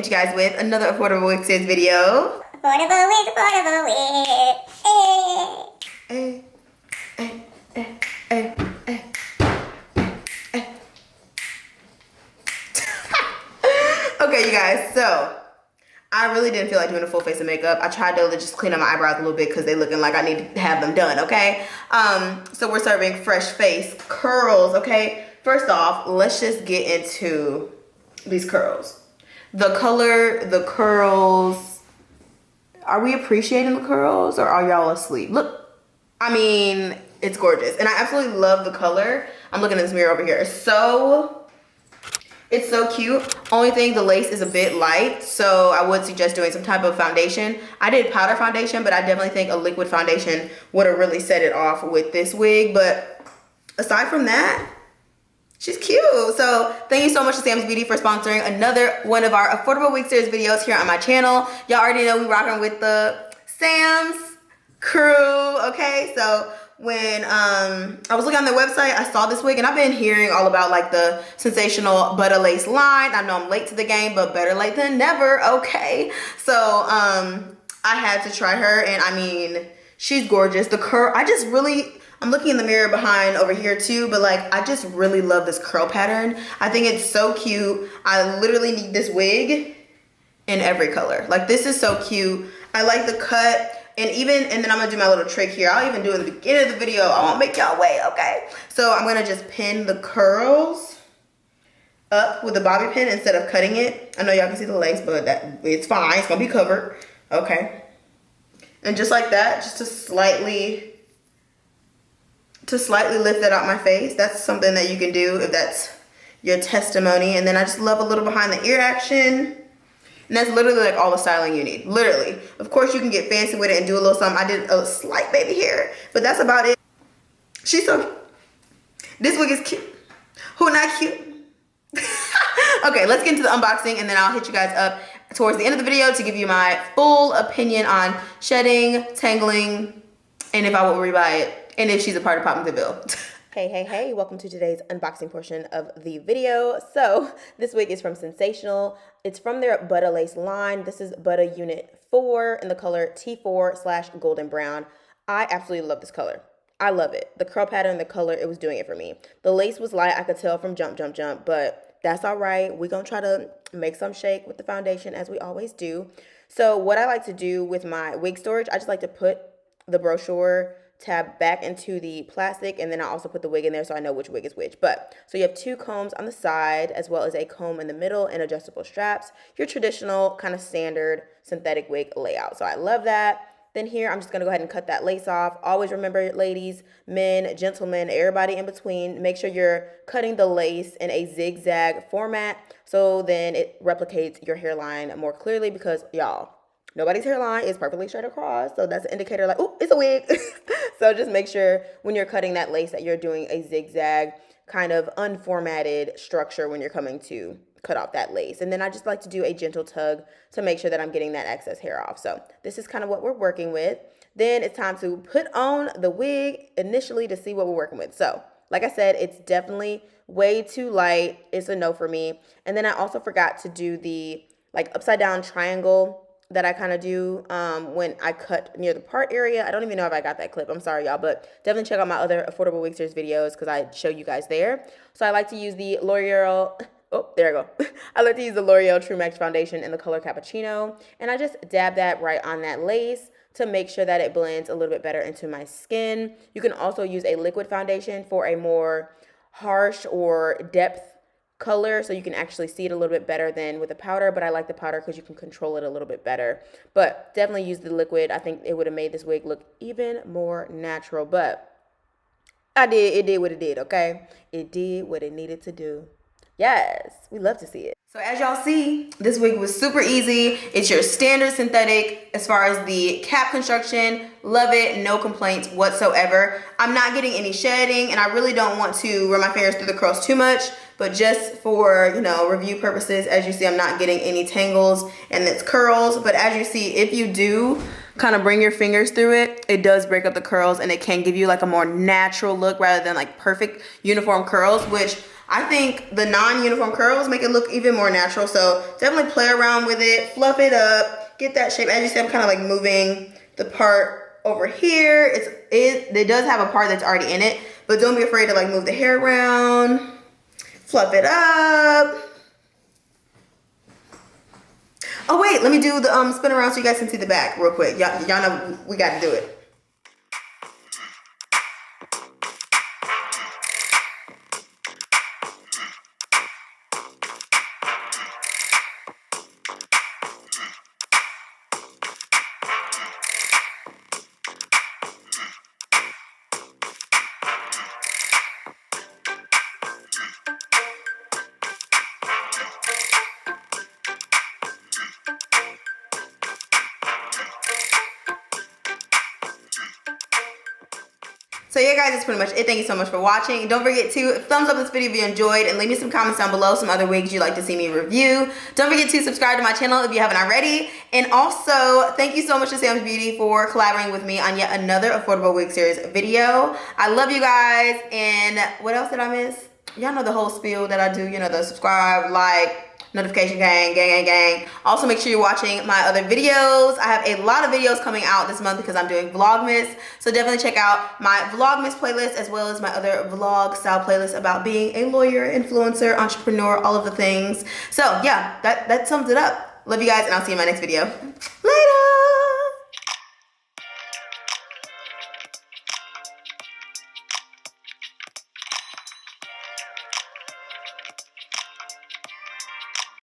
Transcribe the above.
hit you guys with another Affordable Wig Series video. Affordable wig, affordable wig. Hey, hey, hey, hey, hey, hey. Okay, you guys, so I really didn't feel like doing a full face of makeup. I tried to just clean up my eyebrows a little bit because they're looking like I need to have them done, okay? So we're serving fresh face curls, okay? First off, let's just get into these curls. The color, the curls, are we appreciating the curls or are y'all asleep? Look, I mean, it's gorgeous. And I absolutely love the color. I'm looking at this mirror over here. It's so cute. Only thing, the lace is a bit light, so I would suggest doing some type of foundation. I did powder foundation, but I definitely think a liquid foundation would have really set it off with this wig. But aside from that, she's cute. So thank you so much to Samsbeauty for sponsoring another one of our Affordable Wig Series videos here on my channel. Y'all already know we rocking with the Sam's crew, okay? So when I was looking on their website, I saw this wig, and I've been hearing all about like the sensational Butta lace line. I know I'm late to the game, but better late than never, okay? So I had to try her, and I mean, she's gorgeous. The curl, I'm looking in the mirror behind over here too, but like, I just really love this curl pattern. I think it's so cute. I literally need this wig in every color. Like, this is so cute. I like the cut. And then I'm gonna do my little trick here. I'll even do it in the beginning of the video. I won't make y'all wait, okay? So I'm gonna just pin the curls up with a bobby pin instead of cutting it. I know y'all can see the lace, but it's fine. It's gonna be covered, okay? And just like that, just to slightly lift that out my face. That's something that you can do if that's your testimony. And then I just love a little behind the ear action. And that's literally like all the styling you need, literally. Of course, you can get fancy with it and do a little something. I did a slight baby hair, but that's about it. She's so, this wig is cute. Who not cute? Okay, let's get into the unboxing, and then I'll hit you guys up towards the end of the video to give you my full opinion on shedding, tangling, and if I will rebuy it, and if she's a part of popping the bill. Hey, welcome to today's unboxing portion of the video. So this wig is from Sensationnel. It's from their Butta lace line. This is Butta Unit 4 in the color T4/golden-brown. I absolutely love this color. I love it. The curl pattern, the color, it was doing it for me. The lace was light, I could tell from jump, but that's all right. We're gonna try to make some shake with the foundation as we always do. So what I like to do with my wig storage, I just like to put the brochure tab back into the plastic, and then I also put the wig in there so I know which wig is which. But so you have two combs on the side as well as a comb in the middle and adjustable straps. Your traditional kind of standard synthetic wig layout. So I love that. Then here I'm just gonna go ahead and cut that lace off. Always remember, ladies, men, gentlemen, everybody in between, make sure you're cutting the lace in a zigzag format so then it replicates your hairline more clearly, because y'all, nobody's hairline is perfectly straight across, so that's an indicator like, oh, it's a wig. So just make sure when you're cutting that lace that you're doing a zigzag kind of unformatted structure when you're coming to cut off that lace. And then I just like to do a gentle tug to make sure that I'm getting that excess hair off. So this is kind of what we're working with. Then it's time to put on the wig initially to see what we're working with. So like I said, it's definitely way too light. It's a no for me. And then I also forgot to do the like upside down triangle that I kind of do when I cut near the part area. I don't even know if I got that clip. I'm sorry, y'all, but definitely check out my other Affordable Wig Series videos because I show you guys there. So I like to use the L'Oreal, oh, there I go. I like to use the L'Oreal True Max Foundation in the color Cappuccino, and I just dab that right on that lace to make sure that it blends a little bit better into my skin. You can also use a liquid foundation for a more harsh or depth color, so you can actually see it a little bit better than with the powder, but I like the powder because you can control it a little bit better. But definitely use the liquid. I think it would have made this wig look even more natural, but it did what it did, okay? It did what it needed to do. Yes, we love to see it. So as y'all see, this wig was super easy. It's your standard synthetic as far as the cap construction. Love it, no complaints whatsoever. I'm not getting any shedding, and I really don't want to run my fingers through the curls too much, but just for, you know, review purposes, as you see, I'm not getting any tangles and it's curls. But as you see, if you do kind of bring your fingers through it, it does break up the curls, and it can give you like a more natural look rather than like perfect uniform curls, which I think the non-uniform curls make it look even more natural. So definitely play around with it, fluff it up, get that shape. As you see, I'm kind of like moving the part over here. It does have a part that's already in it, but don't be afraid to like move the hair around, fluff it up. Oh wait, let me do the spin around so you guys can see the back real quick. Y'all know we got to do it. So yeah guys, that's pretty much it. Thank you so much for watching. Don't forget to thumbs up this video if you enjoyed, and leave me some comments down below some other wigs you'd like to see me review. Don't forget to subscribe to my channel if you haven't already. And also, thank you so much to Samsbeauty for collaborating with me on yet another affordable wig series video. I love you guys. And what else did I miss? Y'all know the whole spiel that I do, you know, the subscribe, like, notification gang. Also make sure you're watching my other videos. I have a lot of videos coming out this month because I'm doing Vlogmas. So definitely check out my Vlogmas playlist as well as my other vlog style playlist about being a lawyer, influencer, entrepreneur, all of the things. So yeah, that sums it up. Love you guys, and I'll see you in my next video. Later.